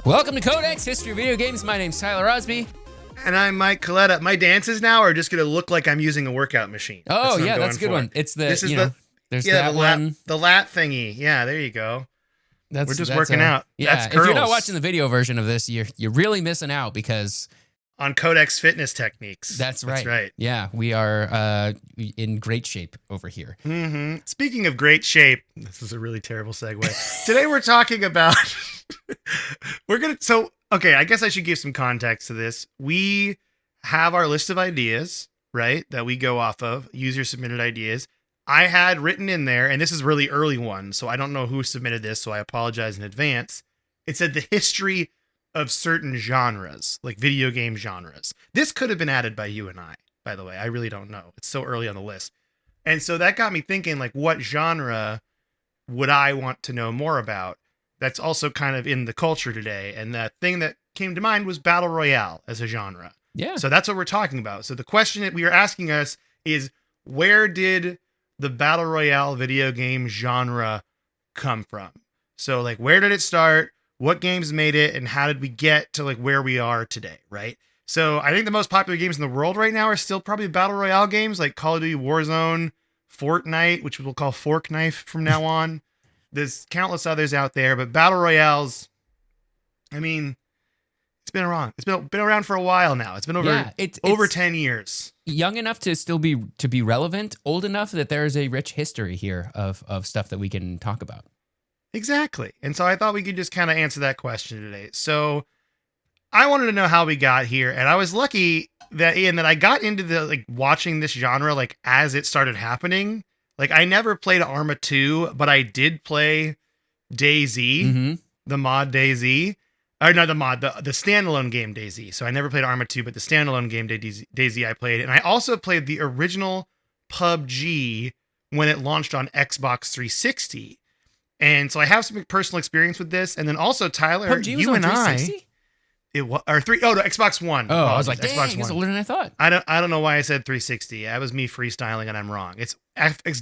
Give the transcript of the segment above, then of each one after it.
Welcome to Codex History of Video Games. My name's Tyler Osby. And I'm Mike Coletta. My dances now are just going to look like I'm using a workout machine. Oh, yeah, that's a good one. It's the, there's that one. The lat thingy. Yeah, there you go. We're just working out. Yeah, that's if curls. you're not watching the video version of this, you're really missing out because... On Codex fitness techniques. That's right. That's right. Yeah, we are in great shape over here. Mm-hmm. Speaking of great shape, this is a really terrible segue. Today we're talking about... Okay, I guess I should give some context to this. We have our list of ideas, right, that we go off of, user-submitted ideas. I had written in there, and this is a really early one, so I don't know who submitted this, so I apologize in advance. It said the history of certain genres, like video game genres. This could have been added by you and I, by the way. I really don't know. It's so early on the list. And so that got me thinking, like, what genre would I want to know more about? That's also kind of in the culture today. And the thing that came to mind was Battle Royale as a genre. Yeah. So that's what we're talking about. So the question that we are asking us is, where did the Battle Royale video game genre come from? So, like, where did it start? What games made it? And how did we get to, like, where we are today, right? So I think the most popular games in the world right now are still probably Battle Royale games like Call of Duty Warzone, Fortnite, which we'll call Fork Knife from now on. There's countless others out there, but Battle Royales, I mean, it's been around. It's been around for a while now. It's been over 10 years. Young enough to still be relevant, old enough that there is a rich history here of stuff that we can talk about. Exactly. And so I thought we could just kind of answer that question today. So I wanted to know how we got here, and I was lucky that I got into the watching this genre as it started happening. I never played Arma 2, but I did play DayZ, the mod DayZ. Or not the mod, the standalone game DayZ. So I never played Arma 2, but the standalone game DayZ I played. And I also played the original PUBG when it launched on Xbox 360. And so I have some personal experience with this. And then also, Tyler, PUBG was you on and 360? It was, or three, oh, no, Xbox One. Oh, I was like, Xbox dang, it's older than I thought. I don't know why I said 360. That was me freestyling and I'm wrong. It's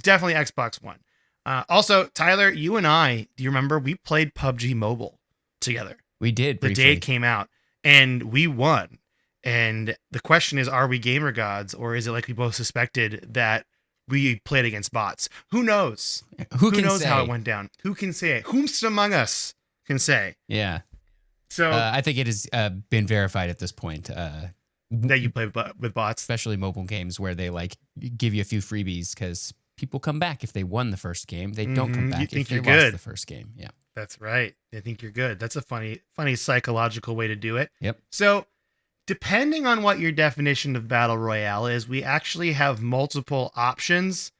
definitely Xbox One. Also, Tyler, you and I, do you remember we played PUBG Mobile together? We did briefly. The day it came out and we won. And the question is, are we gamer gods, or is it like we both suspected that we played against bots? Who knows? Who knows say? How it went down? Who can say? Whomst among us can say? Yeah. So I think it has been verified at this point. That you play with bots, especially mobile games where they give you a few freebies because people come back if they won the first game. They don't come back if they lost the first game. Yeah, that's right. They think you're good. That's a funny psychological way to do it. Yep. So depending on what your definition of Battle Royale is, we actually have multiple options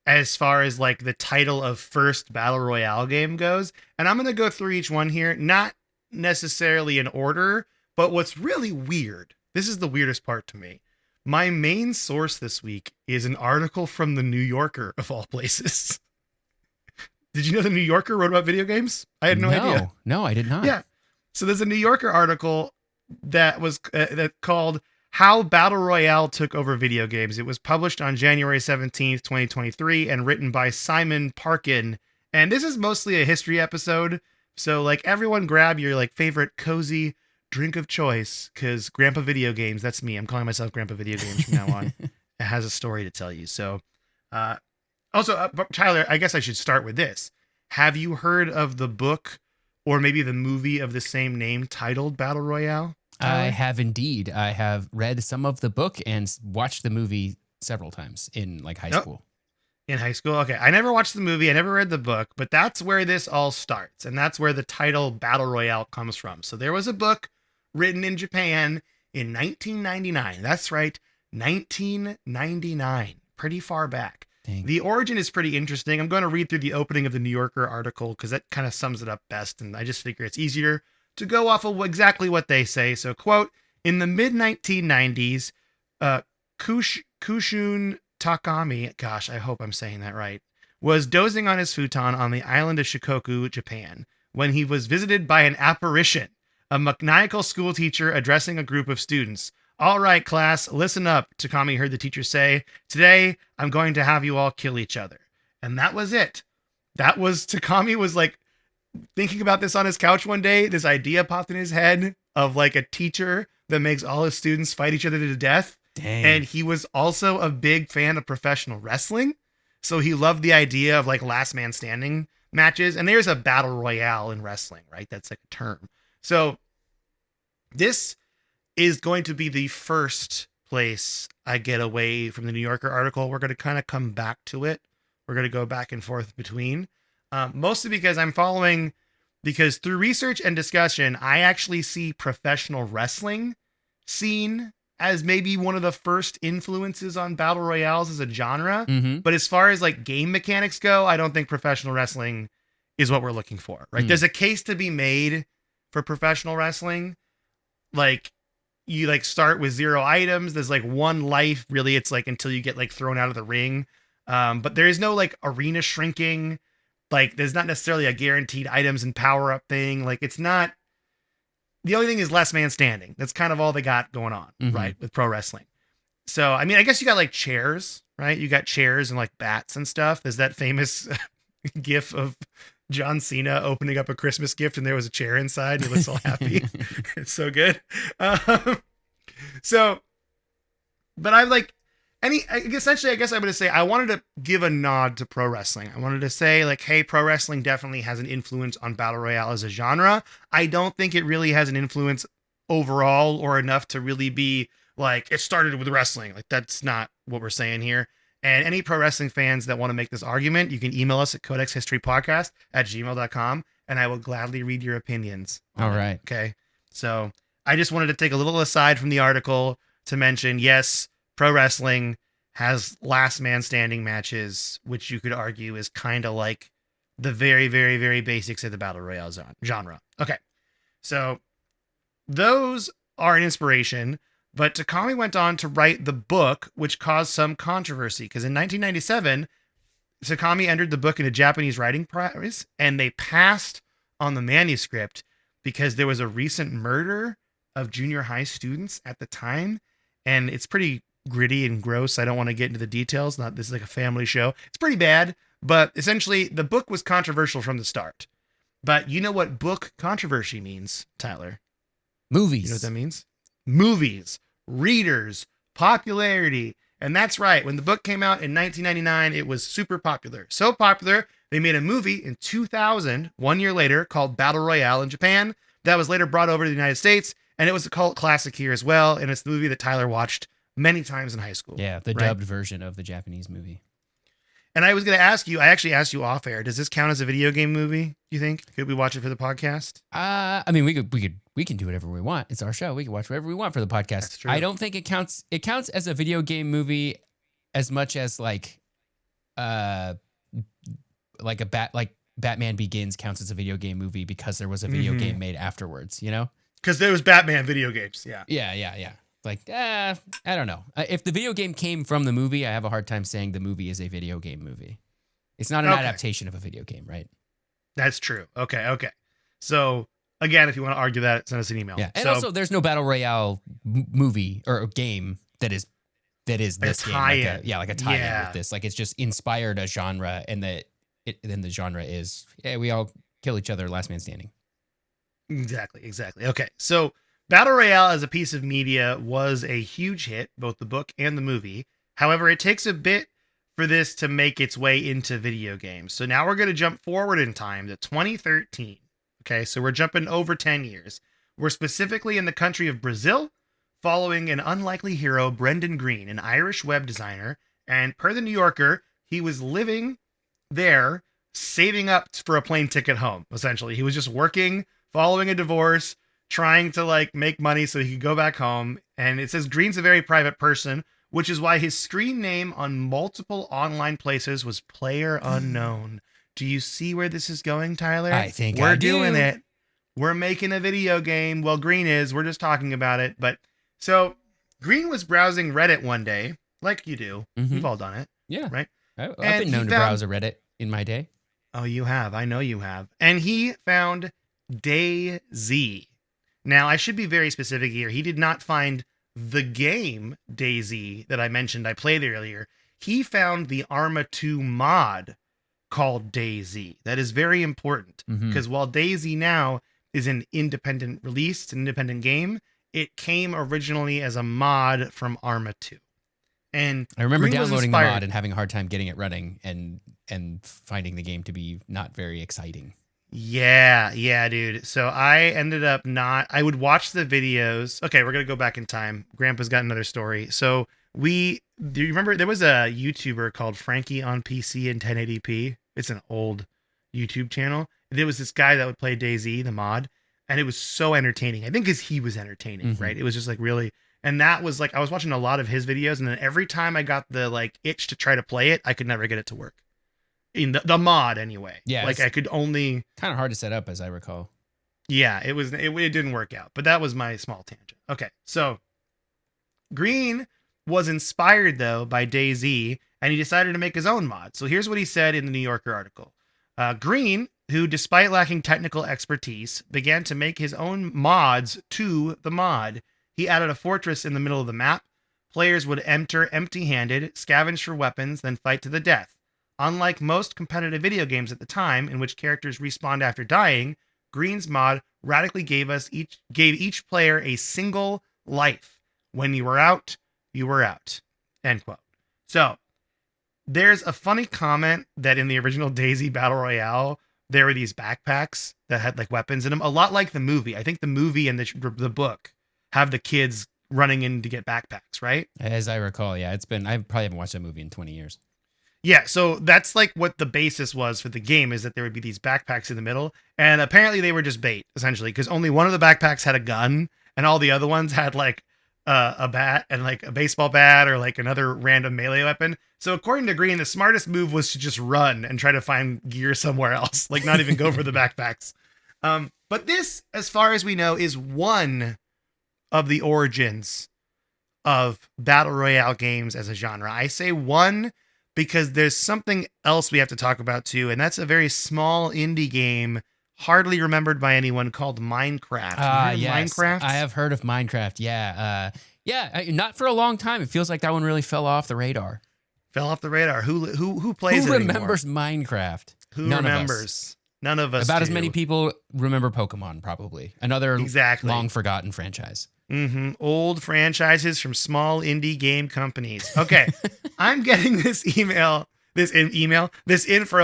as far as the title of first Battle Royale game goes. And I'm going to go through each one here, not necessarily in order, but what's really weird, this is the weirdest part to me. My main source this week is an article from the New Yorker, of all places. Did you know the New Yorker wrote about video games? I had no idea. No, I did not. Yeah. So there's a New Yorker article that was called How Battle Royale Took Over Video Games. It was published on January 17th, 2023, and written by Simon Parkin. And this is mostly a history episode. So everyone grab your favorite cozy drink of choice, because Grandpa Video Games, that's me. I'm calling myself Grandpa Video Games from now on. It has a story to tell you. So also, Tyler, I guess I should start with this. Have you heard of the book or maybe the movie of the same name titled Battle Royale? Tyler? I have indeed. I have read some of the book and watched the movie several times in high school. In high school? Okay. I never watched the movie. I never read the book, but that's where this all starts. And that's where the title Battle Royale comes from. So there was a book written in Japan in 1999. That's right. 1999. Pretty far back. Dang. The origin is pretty interesting. I'm going to read through the opening of the New Yorker article because that kind of sums it up best. And I just figure it's easier to go off of exactly what they say. So, quote, in the mid-1990s, Kushun Takami, gosh, I hope I'm saying that right, was dozing on his futon on the island of Shikoku, Japan, when he was visited by an apparition, a maniacal school teacher addressing a group of students. All right, class, listen up, Takami heard the teacher say. Today, I'm going to have you all kill each other. And that was it. Takami was thinking about this on his couch one day, this idea popped in his head of like a teacher that makes all his students fight each other to death. Dang. And he was also a big fan of professional wrestling. So he loved the idea of like last man standing matches. And there's a battle royale in wrestling, right? That's like a term. So this is going to be the first place I get away from the New Yorker article. We're going to kind of come back to it. We're going to go back and forth between. Mostly because because through research and discussion, I actually see professional wrestling seen as maybe one of the first influences on battle royales as a genre. Mm-hmm. But as far as like game mechanics go, I don't think professional wrestling is what we're looking for, right? There's a case to be made for professional wrestling. Like you like start with 0 items. There's like 1 life. Really, it's like until you get like thrown out of the ring. But there is no like arena shrinking. Like there's not necessarily a guaranteed items and power up thing. Like it's not. The only thing is last man standing. That's kind of all they got going on, right? With pro wrestling. So, I mean, I guess you got like chairs, right? You got chairs and like bats and stuff. There's that famous gif of John Cena opening up a Christmas gift and there was a chair inside. He looks all happy. It's so good. But I like essentially, I guess I'm going to say I wanted to give a nod to pro wrestling. I wanted to say like, hey, pro wrestling definitely has an influence on battle royale as a genre. I don't think it really has an influence overall or enough to really be like, it started with wrestling. Like that's not what we're saying here. And any pro wrestling fans that want to make this argument, you can email us at codexhistorypodcast@gmail.com and I will gladly read your opinions. All right. Okay. So I just wanted to take a little aside from the article to mention, yes, pro wrestling has last man standing matches, which you could argue is kind of like the very, very, very basics of the battle royale genre. Okay. So those are an inspiration, but Takami went on to write the book, which caused some controversy because in 1997, Takami entered the book in a Japanese writing prize and they passed on the manuscript because there was a recent murder of junior high students at the time. And it's pretty gritty and gross. I don't want to get into the details. This is like a family show. It's pretty bad, but essentially the book was controversial from the start. But you know what book controversy means, Tyler? Movies. You know what that means? Movies, readers, popularity. And that's right. When the book came out in 1999, it was super popular. So popular, they made a movie in 2000, 1 year later, called Battle Royale in Japan. That was later brought over to the United States. And it was a cult classic here as well. And it's the movie that Tyler watched many times in high school. Yeah, the dubbed version of the Japanese movie. And I was going to ask you, I actually asked you off air, does this count as a video game movie, do you think? Could we watch it for the podcast? I mean, we can do whatever we want. It's our show. We can watch whatever we want for the podcast. That's true. I don't think it counts. It counts as a video game movie as much as like Batman Begins counts as a video game movie because there was a video game made afterwards, you know? Because there was Batman video games, yeah. Yeah. Like, I don't know. If the video game came from the movie, I have a hard time saying the movie is a video game movie. It's not an adaptation of a video game, right? That's true. Okay. So, again, if you want to argue that, send us an email. Yeah, and also there's no Battle Royale movie or game that is this game. Like a tie-in with this. Like it's just inspired a genre, and then the genre is, we all kill each other, last man standing. Exactly. Okay, so Battle Royale as a piece of media was a huge hit, both the book and the movie. However, it takes a bit for this to make its way into video games. So now we're going to jump forward in time to 2013. Okay, so we're jumping over 10 years. We're specifically in the country of Brazil, following an unlikely hero, Brendan Green, an Irish web designer. And per the New Yorker, he was living there, saving up for a plane ticket home, essentially. He was just working, following a divorce, trying to like make money so he could go back home. And it says Green's a very private person, which is why his screen name on multiple online places was Player Unknown. Do you see where this is going, Tyler? I think we're doing it. We're making a video game. Well, Green is. We're just talking about it. But so Green was browsing Reddit one day, like you do. We've all done it. Yeah. Right? I've been known to browse a Reddit in my day. Oh, you have. I know you have. And he found DayZ. Now, I should be very specific here. He did not find the game DayZ that I mentioned I played earlier. He found the Arma 2 mod called DayZ. That is very important because while DayZ now is an independent release, it's an independent game, it came originally as a mod from Arma 2. And I remember downloading the mod and having a hard time getting it running and finding the game to be not very exciting. Yeah, dude. So I ended up I would watch the videos. Okay, we're going to go back in time. Grandpa's got another story. So do you remember there was a YouTuber called Frankie on PC in 1080p? It's an old YouTube channel. There was this guy that would play DayZ, the mod, and it was so entertaining. I think because he was entertaining, right? It was just like really, and that was like, I was watching a lot of his videos, and then every time I got the like itch to try to play it, I could never get it to work. In the mod anyway. Yeah. Like I could only... Kind of hard to set up, as I recall. Yeah, it didn't work out, but that was my small tangent. Okay, so Green was inspired though by DayZ, and he decided to make his own mod. So here's what he said in the New Yorker article. Green, who despite lacking technical expertise, began to make his own mods to the mod. He added a fortress in the middle of the map. Players would enter empty-handed, scavenge for weapons, then fight to the death. Unlike most competitive video games at the time, in which characters respawned after dying, Green's mod radically gave each player a single life. When you were out, you were out. End quote. So there's a funny comment that in the original DayZ Battle Royale, there were these backpacks that had like weapons in them, a lot like the movie. I think the movie and the book have the kids running in to get backpacks, right? As I recall, yeah. I probably haven't watched that movie in 20 years. Yeah, so that's like what the basis was for the game, is that there would be these backpacks in the middle, and apparently they were just bait, essentially, because only one of the backpacks had a gun, and all the other ones had like a bat and like a baseball bat or like another random melee weapon. So according to Green, the smartest move was to just run and try to find gear somewhere else, like not even go for the backpacks. But this, as far as we know, is one of the origins of Battle Royale games as a genre. I say one because there's something else we have to talk about too, and that's a very small indie game, hardly remembered by anyone, called Minecraft. Yes. Minecraft? I have heard of Minecraft. Yeah. Not for a long time. It feels like that one really fell off the radar. Fell off the radar. Who plays it anymore? Who remembers Minecraft? None remembers? None of us. About do. As many people remember Pokemon, probably. Another long forgotten franchise. Old franchises from small indie game companies. Okay. I'm getting this info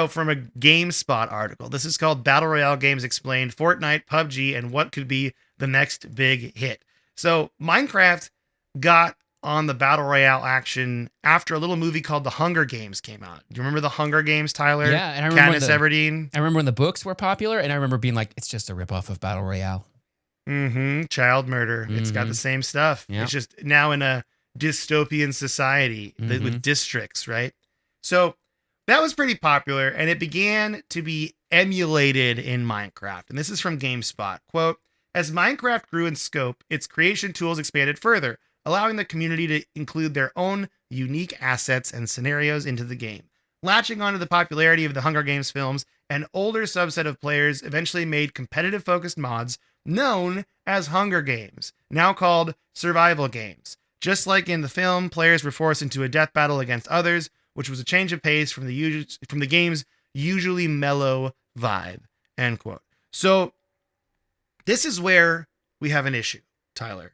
from a GameSpot article. This is called Battle Royale Games Explained, Fortnite, PUBG, and what could be the next big hit. So Minecraft got on the Battle Royale action after a little movie called The Hunger Games came out. Do you remember The Hunger Games, Tyler? Yeah, and I remember Katniss Everdeen. I remember when the books were popular, and I remember being like, it's just a ripoff of Battle Royale. Child murder. It's got the same stuff. Yep. It's just now in a dystopian society with districts, right? So that was pretty popular, and it began to be emulated in Minecraft. And this is from GameSpot. Quote, as Minecraft grew in scope, its creation tools expanded further, allowing the community to include their own unique assets and scenarios into the game. Latching onto the popularity of the Hunger Games films, an older subset of players eventually made competitive-focused mods known as Hunger Games, now called survival games. Just like in the film, players were forced into a death battle against others, which was a change of pace from the game's usually mellow vibe. End quote. So this is where we have an issue, Tyler.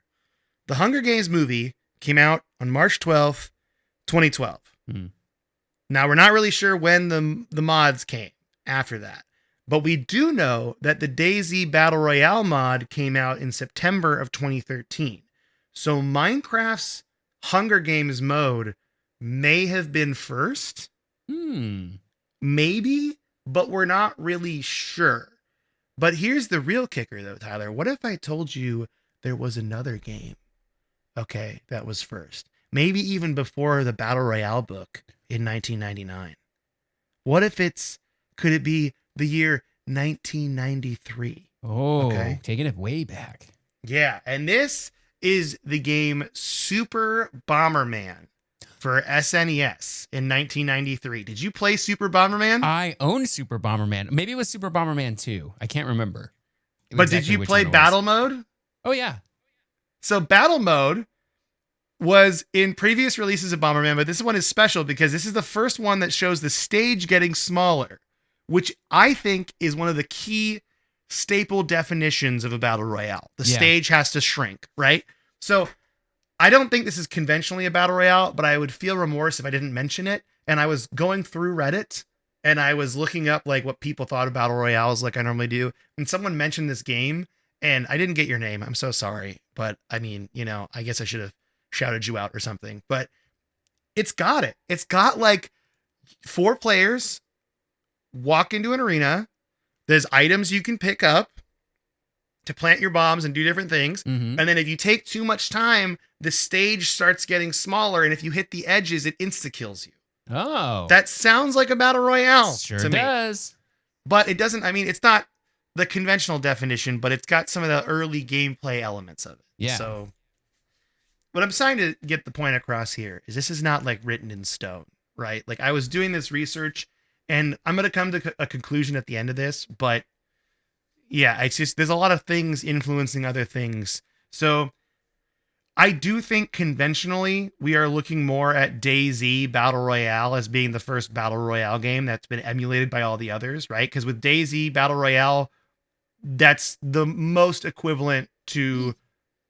The Hunger Games movie came out on March 12th, 2012. Now, we're not really sure when the mods came after that. But we do know that the DayZ Battle Royale mod came out in September of 2013. So Minecraft's Hunger Games mode may have been first. Maybe, but we're not really sure. But here's the real kicker, though, Tyler. What if I told you there was another game, okay, that was first? Maybe even before the Battle Royale book in 1999. What if could it be the year 1993? Oh, okay. Taking it way back. Yeah, and this is the game Super Bomberman for SNES in 1993. Did you play Super Bomberman? I owned Super Bomberman. Maybe it was Super Bomberman 2. I can't remember. But did you play Battle Mode? Oh, yeah. So Battle Mode was in previous releases of Bomberman, but this one is special because this is the first one that shows the stage getting smaller. which I think is one of the key staple definitions of a battle royale. The stage has to shrink, right? So I don't think this is conventionally a battle royale, but I would feel remorse if I didn't mention it. And I was going through Reddit and I was looking up like what people thought of battle royales like I normally do. And someone mentioned this game and I didn't get your name. I'm so sorry. But I mean, I guess I should have shouted you out or something, but it's got it. It's got like 4 players walk into an arena. There's items you can pick up to plant your bombs and do different things. Mm-hmm. And then if you take too much time, the stage starts getting smaller. And if you hit the edges, it insta-kills you. Oh. That sounds like a battle royale to me. Does. But it doesn't, I mean, it's not the conventional definition, but it's got some of the early gameplay elements of it. Yeah. So what I'm trying to get the point across here is this is not like written in stone, right? Like I was doing this research and I'm going to come to a conclusion at the end of this, but yeah, it's just, there's a lot of things influencing other things. So I do think conventionally we are looking more at DayZ Battle Royale as being the first Battle Royale game that's been emulated by all the others, right? Because with DayZ Battle Royale, that's the most equivalent to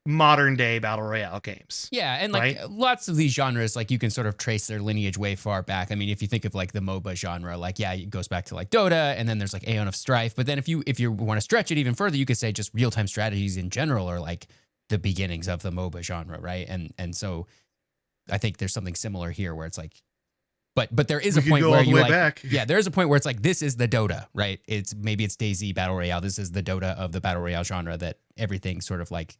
modern day Battle Royale games. Yeah, and like lots of these genres, like you can sort of trace their lineage way far back. I mean, if you think of like the MOBA genre, like it goes back to like Dota, and then there's like Aeon of Strife. But then if you want to stretch it even further, you could say just real-time strategies in general are like the beginnings of the MOBA genre, right? And so I think there's something similar here where it's like, but there is a point where you like, back. Yeah, there is a point where it's like, this is the Dota, right? Maybe it's DayZ Battle Royale. This is the Dota of the Battle Royale genre that everything sort of like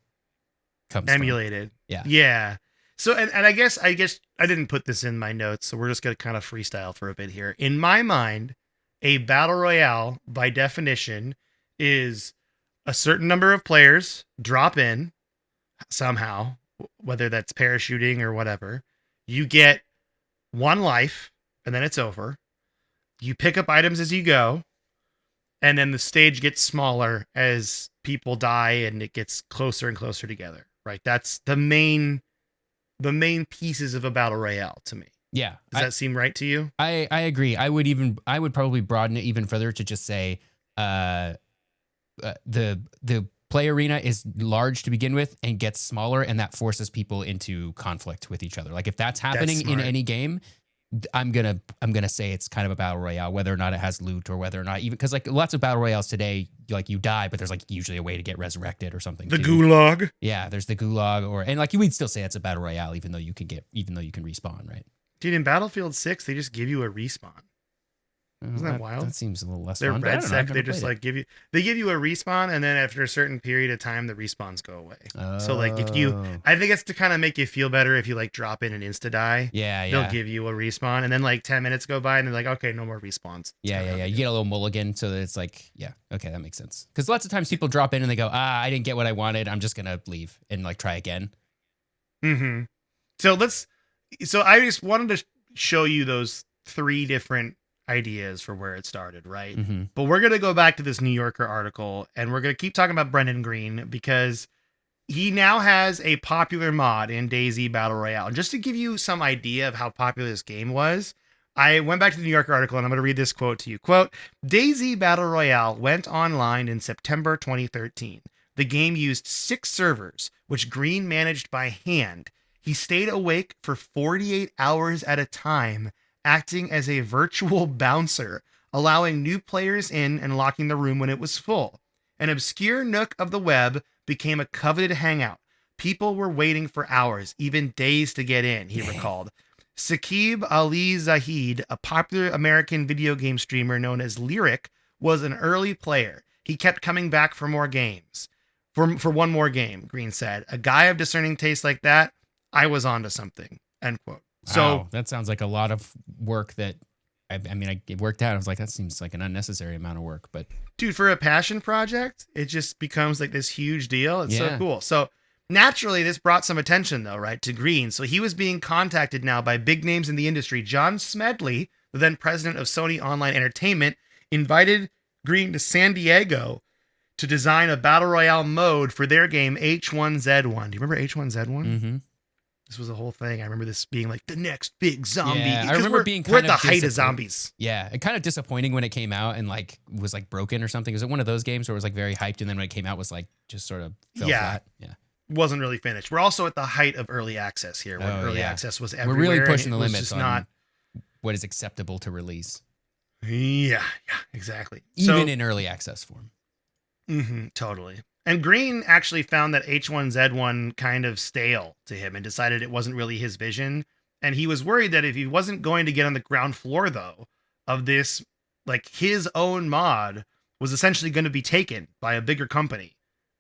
comes emulated. From. Yeah. So, and I guess I didn't put this in my notes, so we're just going to kind of freestyle for a bit here. In my mind, a battle royale by definition is a certain number of players drop in somehow, whether that's parachuting or whatever. You get 1 life and then it's over. You pick up items as you go, and then the stage gets smaller as people die and it gets closer and closer together. Right. That's the main pieces of a battle royale to me. Yeah. Does that seem right to you? I agree. I would probably broaden it even further to just say the play arena is large to begin with and gets smaller, and that forces people into conflict with each other. Like if that's happening in any game, I'm gonna say it's kind of a battle royale, whether or not it has loot or whether or not even, because like lots of battle royales today, like you die, but there's like usually a way to get resurrected or something. The gulag. Yeah, there's the gulag, and like you would still say it's a battle royale, even though you can respawn, right? Dude, in Battlefield 6, they just give you a respawn. Isn't that wild? That seems a little less They're fun. red sec. They just like give you a respawn, and then after a certain period of time, the respawns go away. Oh. So like I think it's to kind of make you feel better if you like drop in and insta die. Yeah. They'll give you a respawn, and then like 10 minutes go by, and they're like, okay, no more respawns. Yeah. You get a little mulligan, so that it's like, yeah, okay, that makes sense. Because lots of times people drop in and they go, I didn't get what I wanted. I'm just gonna leave and like try again. Mm-hmm. So I just wanted to show you those 3 different ideas for where it started, right? Mm-hmm. But we're going to go back to this New Yorker article, and we're going to keep talking about Brendan Green because he now has a popular mod in DayZ Battle Royale. And just to give you some idea of how popular this game was, I went back to the New Yorker article, and I'm going to read this quote to you. Quote, DayZ Battle Royale went online in September 2013. The game used 6 servers, which Green managed by hand. He stayed awake for 48 hours at a time, acting as a virtual bouncer, allowing new players in and locking the room when it was full. An obscure nook of the web became a coveted hangout. People were waiting for hours, even days to get in, he recalled. Saqib Ali Zahid, a popular American video game streamer known as Lyric, was an early player. He kept coming back for more games. For one more game, Green said. A guy of discerning taste like that, I was onto something, end quote. So wow, that sounds like a lot of work that, it worked out. I was like, that seems like an unnecessary amount of work, but dude, for a passion project, it just becomes like this huge deal. It's so cool. So naturally, this brought some attention though, right, to Green. So he was being contacted now by big names in the industry. John Smedley, the then president of Sony Online Entertainment, invited Green to San Diego to design a battle royale mode for their game H1Z1. Do you remember H1Z1? Mm-hmm. This was a whole thing. I remember this being like the next big zombie. Yeah, I remember being we're kind at of the height of zombies. Yeah, and kind of disappointing when it came out and like was like broken or something. Was it one of those games where it was like very hyped and then when it came out was like just sort of fell flat? Yeah. Wasn't really finished. We're also at the height of early access here, when early access was everywhere. We're really pushing the limits on not what is acceptable to release. Yeah, exactly. Even in early access form. Totally. And Green actually found that H1Z1 kind of stale to him and decided it wasn't really his vision. And he was worried that if he wasn't going to get on the ground floor, though, of this, like his own mod was essentially going to be taken by a bigger company.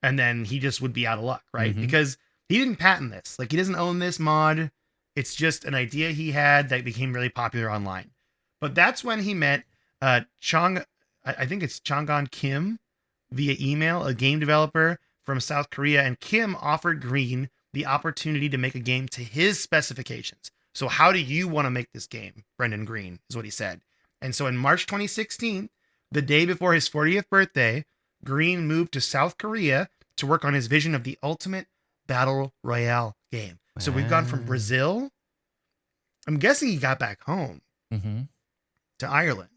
And then he just would be out of luck, right? Because he didn't patent this. Like, he doesn't own this mod. It's just an idea he had that became really popular online. But that's when he met I think it's Chang'an Kim via email, a game developer from South Korea. And Kim offered Green the opportunity to make a game to his specifications. So how do you want to make this game, Brendan Green, is what he said. And so in March 2016, the day before his 40th birthday, Green moved to South Korea to work on his vision of the ultimate Battle Royale game. So we've gone from Brazil. I'm guessing he got back home to Ireland,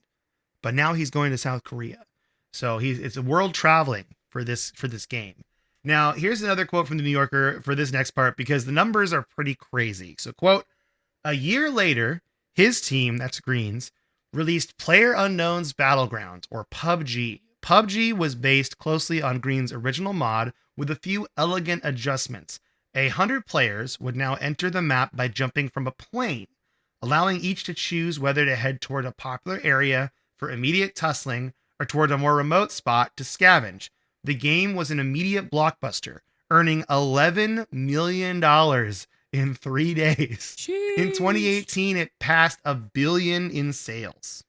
but now he's going to South Korea. So it's a world traveling for this game. Now, here's another quote from the New Yorker for this next part, because the numbers are pretty crazy. So, quote, a year later, his team, that's Green's, released PlayerUnknown's Battlegrounds, or PUBG. PUBG was based closely on Green's original mod with a few elegant adjustments. 100 players would now enter the map by jumping from a plane, allowing each to choose whether to head toward a popular area for immediate tussling or toward a more remote spot to scavenge. The game was an immediate blockbuster, earning $11 million in 3 days. Sheesh. In 2018, it passed $1 billion in sales.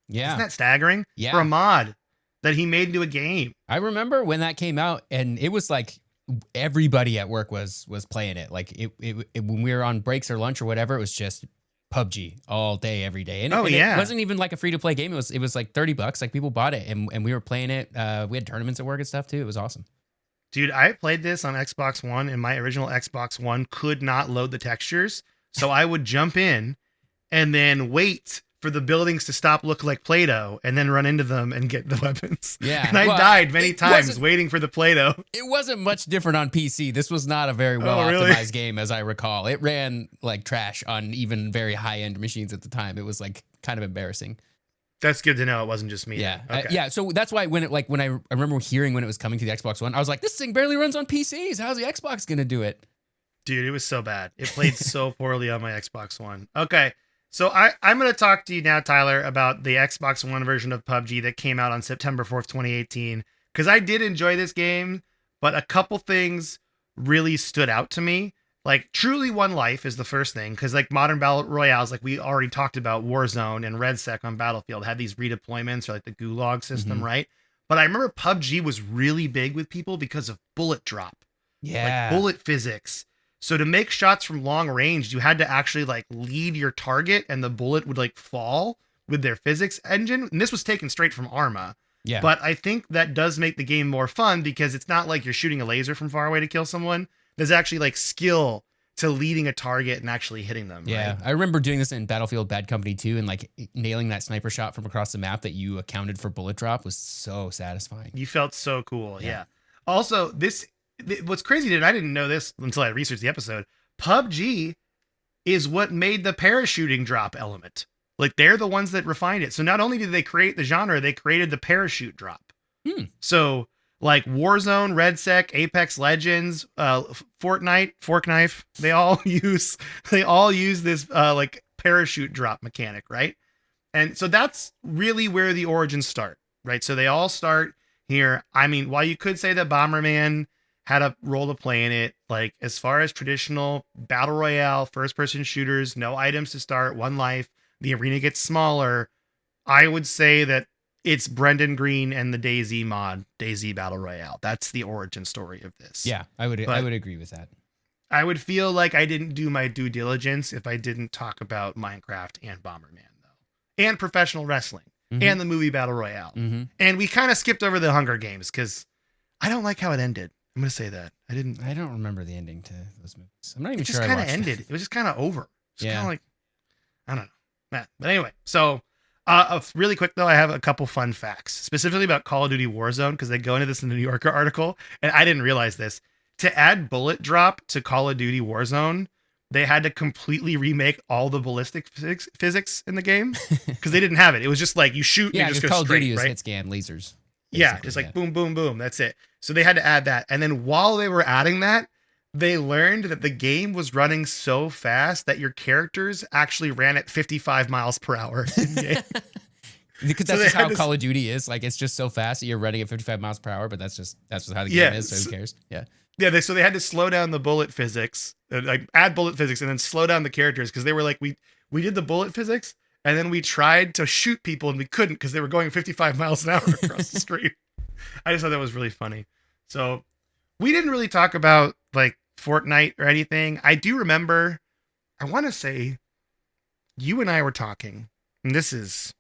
Yeah. Isn't that staggering? Yeah. For a mod that he made into a game. I remember when that came out, and it was like everybody at work was playing it. Like it when we were on breaks or lunch or whatever, it was just PUBG all day, every day. And it wasn't even like a free to play game. It was like $30. Like people bought it and we were playing it. We had tournaments at work and stuff too. It was awesome. Dude, I played this on Xbox One, and my original Xbox One could not load the textures. So I would jump in and then wait for the buildings to stop looking like Play-Doh and then run into them and get the weapons. Yeah. And I died many times waiting for the Play-Doh. It wasn't much different on PC. This was not a very well optimized game, as I recall. It ran like trash on even very high-end machines at the time. It was like kind of embarrassing. That's good to know. It wasn't just me. Yeah. Okay. Yeah. So that's why when I remember hearing when it was coming to the Xbox One, I was like, this thing barely runs on PCs. How's the Xbox going to do it? Dude, it was so bad. It played so poorly on my Xbox One. Okay. So I'm going to talk to you now, Tyler, about the Xbox One version of PUBG that came out on September 4th, 2018. Because I did enjoy this game, but a couple things really stood out to me. Like, truly one life is the first thing. Because, like, modern Battle Royales, like we already talked about, Warzone and RedSec on Battlefield had these redeployments or like the Gulag system, right? But I remember PUBG was really big with people because of bullet drop. Yeah. Like bullet physics. So to make shots from long range, you had to actually like lead your target and the bullet would like fall with their physics engine. And this was taken straight from Arma. Yeah. But I think that does make the game more fun because it's not like you're shooting a laser from far away to kill someone. There's actually like skill to leading a target and actually hitting them. Yeah. Right? I remember doing this in Battlefield Bad Company 2 and like nailing that sniper shot from across the map that you accounted for bullet drop was so satisfying. You felt so cool. Yeah. Also, what's crazy is I didn't know this until I researched the episode. PUBG is what made the parachuting drop element. Like they're the ones that refined it. So not only did they create the genre, they created the parachute drop. So like Warzone, RedSec, Apex Legends, Fortnite, Forkknife, they all use this like parachute drop mechanic, right? And so that's really where the origins start, right? So they all start here. I mean, while you could say that Bomberman had a role to play in it, like as far as traditional Battle Royale, first-person shooters, no items to start, one life, the arena gets smaller, I would say that it's Brendan Green and the DayZ mod, DayZ Battle Royale. That's the origin story of this. Yeah, I would agree with that. I would feel like I didn't do my due diligence if I didn't talk about Minecraft and Bomberman, though. And professional wrestling. And the movie Battle Royale. And we kind of skipped over the Hunger Games because I don't like how it ended. I'm gonna say that. I don't remember the ending to those movies. I'm not even It sure. just kind of ended. It was just kind of over. It's kind of like, I don't know. Nah. But anyway, so really quick though, I have a couple fun facts specifically about Call of Duty Warzone because they go into this in the New Yorker article, and I didn't realize this. To add bullet drop to Call of Duty Warzone, they had to completely remake all the ballistic physics in the game because they didn't have it. It was just like you shoot, and you just go Call straight, of Duty is right? hit scan lasers. Yeah, just like boom, boom, boom. That's it. So they had to add that, and then while they were adding that, they learned that the game was running so fast that your characters actually ran at 55 miles per hour in game. Because that's just how Call of Duty is. Like, it's just so fast that you're running at 55 miles per hour, but that's just how the game is, so who cares? Yeah. Yeah, so they had to slow down the bullet physics, like add bullet physics and then slow down the characters because they were like, we did the bullet physics and then we tried to shoot people and we couldn't because they were going 55 miles an hour across the screen. I just thought that was really funny. So we didn't really talk about like Fortnite or anything. I do remember, I want to say you and I were talking, and this is,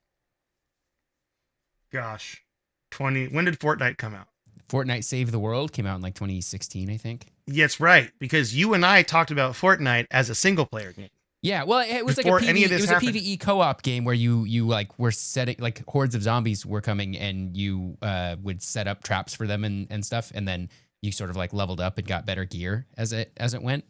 when did Fortnite come out? Fortnite Save the World came out in like 2016, I think. Yes, right. Because you and I talked about Fortnite as a single player game. Yeah, well, it was Before like any of this a PvE co-op game where you like were setting, like hordes of zombies were coming and you would set up traps for them and stuff, and then you sort of like leveled up and got better gear as it went.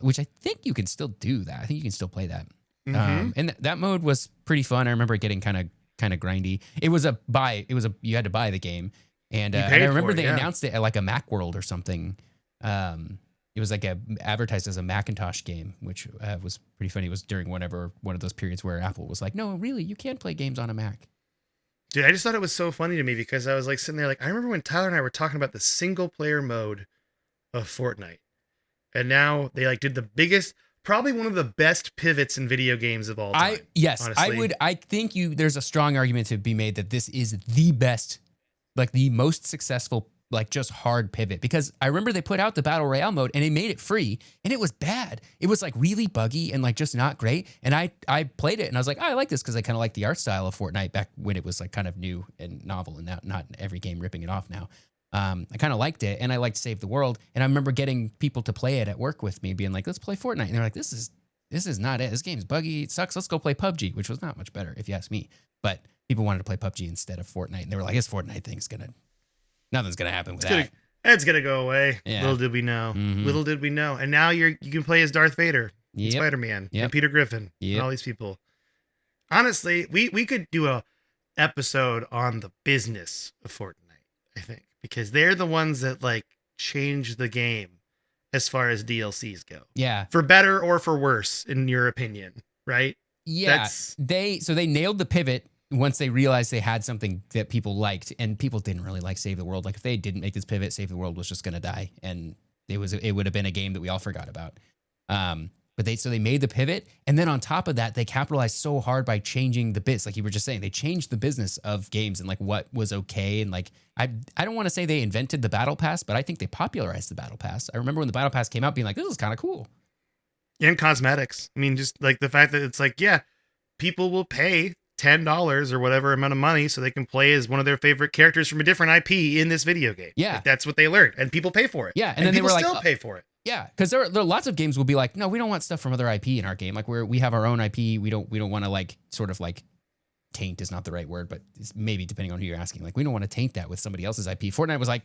Which I think you can still do that. I think you can still play that. Mm-hmm. And that mode was pretty fun. I remember it getting kind of grindy. You had to buy the game. And I remember they announced it at like a Macworld or something. It was like advertised as a Macintosh game, which was pretty funny. It was during one of those periods where Apple was like, no, really, you can't play games on a Mac. Dude, I just thought it was so funny to me because I was like sitting there like, I remember when Tyler and I were talking about the single player mode of Fortnite. And now they like did the biggest, probably one of the best pivots in video games of all time. Honestly. I think there's a strong argument to be made that this is the best, like the most successful, like just hard pivot, because I remember they put out the Battle Royale mode and they made it free and it was bad. It was like really buggy and like just not great. And I played it and I was like, oh, I like this because I kind of like the art style of Fortnite back when it was like kind of new and novel and not every game ripping it off now. I kind of liked it and I liked Save the World. And I remember getting people to play it at work with me being like, let's play Fortnite. And they're like, this is not it. This game's buggy. It sucks. Let's go play PUBG, which was not much better if you ask me. But people wanted to play PUBG instead of Fortnite. And they were like, this Fortnite thing's nothing's going to happen with that. It's going to go away. Yeah. Little did we know. Mm-hmm. Little did we know. And now you can play as Darth Vader, yep. Spider-Man, yep. and Peter Griffin, and all these people. Honestly, we could do a episode on the business of Fortnite, I think, because they're the ones that like change the game as far as DLCs go. Yeah. For better or for worse, in your opinion, right? Yeah. They nailed the pivot once they realized they had something that people liked, and people didn't really like Save the World. Like if they didn't make this pivot, Save the World was just going to die. And it would have been a game that we all forgot about. But they made the pivot. And then on top of that, they capitalized so hard by changing the bits. Like you were just saying, they changed the business of games and like what was okay. And like, I don't want to say they invented the Battle Pass, but I think they popularized the Battle Pass. I remember when the Battle Pass came out being like, this is kind of cool. And cosmetics. I mean, just like the fact that it's like, yeah, people will pay $10 or whatever amount of money so they can play as one of their favorite characters from a different IP in this video game. Yeah. Like, that's what they learned. And people pay for it. Yeah. And then they were like, still pay for it. Yeah. Because there are lots of games will be like, no, we don't want stuff from other IP in our game. Like we have our own IP. We don't want to like sort of like taint is not the right word, but it's maybe depending on who you're asking. Like we don't want to taint that with somebody else's IP. Fortnite was like,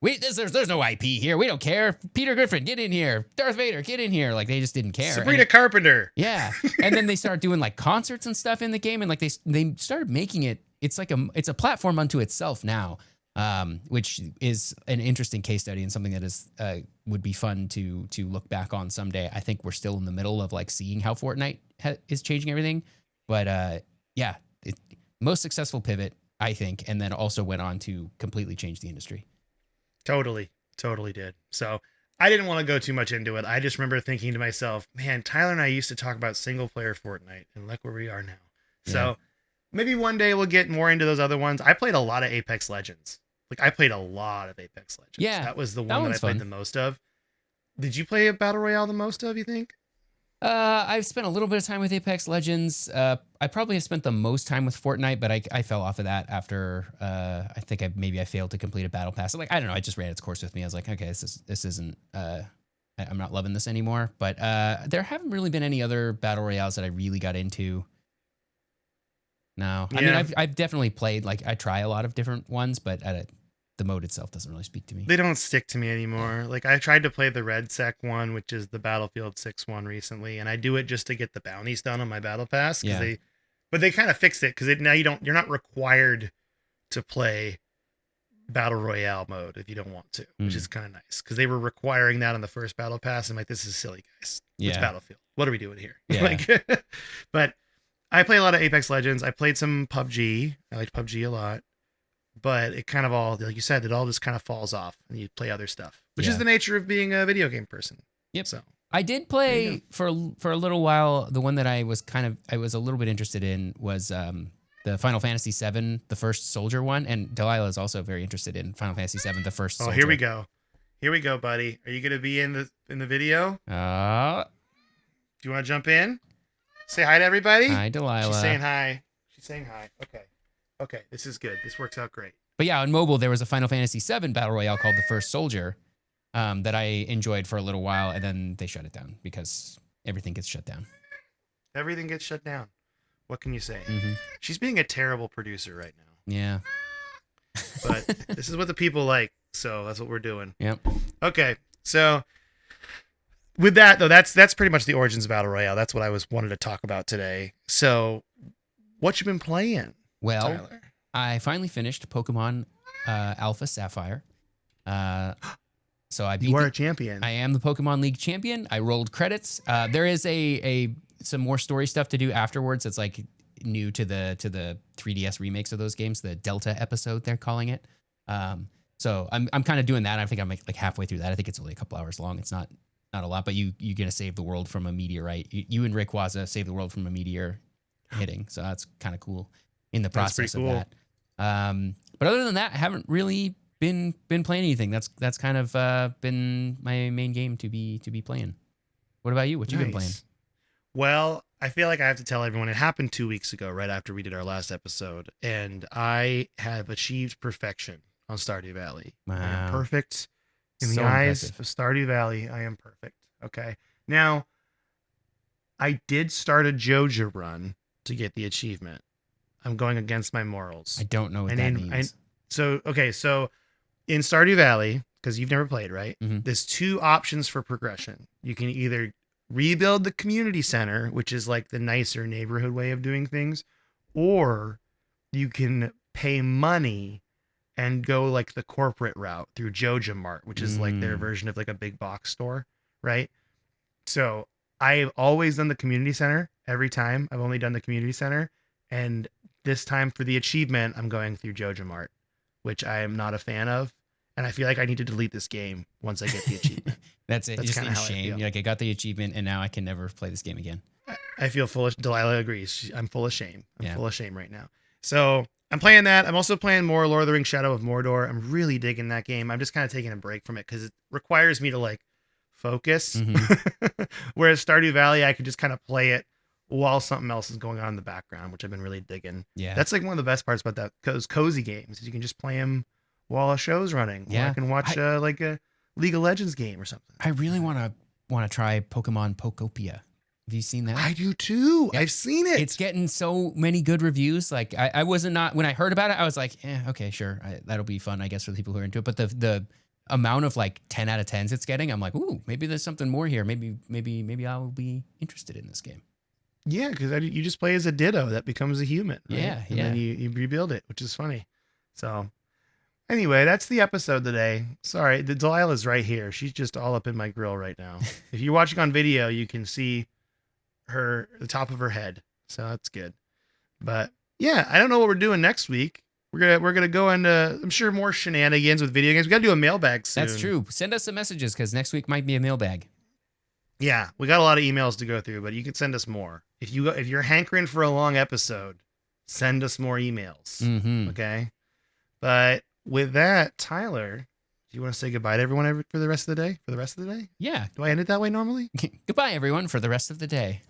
there's no IP here. We don't care. Peter Griffin, get in here. Darth Vader, get in here. Like they just didn't care. Sabrina Carpenter. Yeah. And then they started doing like concerts and stuff in the game. And like they started making it, it's a platform unto itself now, which is an interesting case study and something that is would be fun to look back on someday. I think we're still in the middle of like seeing how Fortnite is changing everything. But yeah, most successful pivot, I think, and then also went on to completely change the industry. Totally did. So I didn't want to go too much into it. I just remember thinking to myself, man, Tyler and I used to talk about single player Fortnite and look where we are now. Yeah. So maybe one day we'll get more into those other ones. I played a lot of Apex Legends. Like I played a lot of Apex Legends. Yeah. That was the one that I played the most of. Did you play a Battle Royale the most of, you think? I've spent a little bit of time with Apex Legends. I probably have spent the most time with Fortnite, but I fell off of that after I think I failed to complete a battle pass. Like I don't know, it just ran its course with me. I was like, okay, this isn't. I'm not loving this anymore. But there haven't really been any other battle royales that I really got into. No, I mean I've definitely played. Like I try a lot of different ones, but the mode itself doesn't really speak to me. They don't stick to me anymore. Like I tried to play the Red Sec one, which is the Battlefield 6 one recently, and I do it just to get the bounties done on my battle pass. Yeah. But they kind of fixed it because now you're not required to play Battle Royale mode if you don't want to, which is kind of nice because they were requiring that on the first battle pass. I'm like, this is silly, guys. It's Battlefield. What are we doing here? Yeah. But I play a lot of Apex Legends. I played some PUBG. I like PUBG a lot. But it kind of all, like you said, it all just kind of falls off and you play other stuff, which is the nature of being a video game person. Yep. So I did play for a little while. The one that I was a little bit interested in was the Final Fantasy VII, the first soldier one. And Delilah is also very interested in Final Fantasy VII, the first soldier. Oh, here we go. Here we go, buddy. Are you going to be in the video? Do you want to jump in? Say hi to everybody. Hi, Delilah. She's saying hi. Okay, this is good. This works out great. But yeah, on mobile, there was a Final Fantasy VII Battle Royale called The First Soldier that I enjoyed for a little while, and then they shut it down because everything gets shut down. Everything gets shut down. What can you say? Mm-hmm. She's being a terrible producer right now. Yeah. But this is what the people like, so that's what we're doing. Yep. Okay, so with that, though, that's pretty much the origins of Battle Royale. That's what I wanted to talk about today. So what you been playing? Well, Tyler? I finally finished Pokemon Alpha Sapphire. So I beat You are a champion. I am the Pokemon League champion. I rolled credits. There is some more story stuff to do afterwards. It's like new to the 3DS remakes of those games, the Delta episode they're calling it. So I'm kind of doing that. I think I'm like halfway through that. I think it's only a couple hours long. It's not a lot, but you're gonna save the world from a meteorite. You and Rayquaza save the world from a meteor hitting. So that's kind of cool in the process of that. But other than that, I haven't really been playing anything. That's kind of been my main game to be playing. What about you? What you been playing? Well, I feel like I have to tell everyone it happened 2 weeks ago, right after we did our last episode, and I have achieved perfection on Stardew Valley. Wow. I am perfect in So the eyes impressive. of Stardew Valley. I am perfect. Okay. Now, I did start a JoJo run to get the achievement. I'm going against my morals. I don't know what that means. So in Stardew Valley, because you've never played, right? Mm-hmm. There's two options for progression. You can either rebuild the community center, which is like the nicer neighborhood way of doing things, or you can pay money and go like the corporate route through JoJo Mart, which is like their version of like a big box store, right? So I've always done the community center every time. I've only done the community center, and this time for the achievement, I'm going through JoJo Mart, which I am not a fan of. And I feel like I need to delete this game once I get the achievement. That's it. That's Just in how I shame. feel. You're like, I got the achievement, and now I can never play this game again. I feel Delilah agrees. I'm full of shame. I'm Yeah. full of shame right now. So I'm playing that. I'm also playing more Lord of the Rings Shadow of Mordor. I'm really digging that game. I'm just kind of taking a break from it because it requires me to like focus. Mm-hmm. Whereas Stardew Valley, I could just kind of play it while something else is going on in the background, which I've been really digging. Yeah. That's like one of the best parts about that. Those cozy games is you can just play them while a show's running. Yeah. Or I can watch like a League of Legends game or something. I really want to try Pokemon Pokopia. Have you seen that? I do too. Yep. I've seen it. It's getting so many good reviews. Like I wasn't when I heard about it, I was like, okay, sure. That'll be fun, I guess, for the people who are into it. But the amount of like 10 out of 10s it's getting, I'm like, ooh, maybe there's something more here. Maybe I'll be interested in this game. Yeah, because you just play as a Ditto that becomes a human. Right? Yeah, and then you rebuild it, which is funny. So anyway, that's the episode today. Sorry, the Delilah's right here. She's just all up in my grill right now. If you're watching on video, you can see the top of her head. So that's good. But yeah, I don't know what we're doing next week. We're gonna go into, I'm sure, more shenanigans with video games. We gotta do a mailbag soon. That's true. Send us some messages because next week might be a mailbag. Yeah, we got a lot of emails to go through, but you can send us more. If you're hankering for a long episode, send us more emails. Mm-hmm. Okay. But with that, Tyler, Do you want to say goodbye to everyone for the rest of the day? For the rest of the day? Yeah. Do I end it that way normally? Goodbye, everyone, for the rest of the day.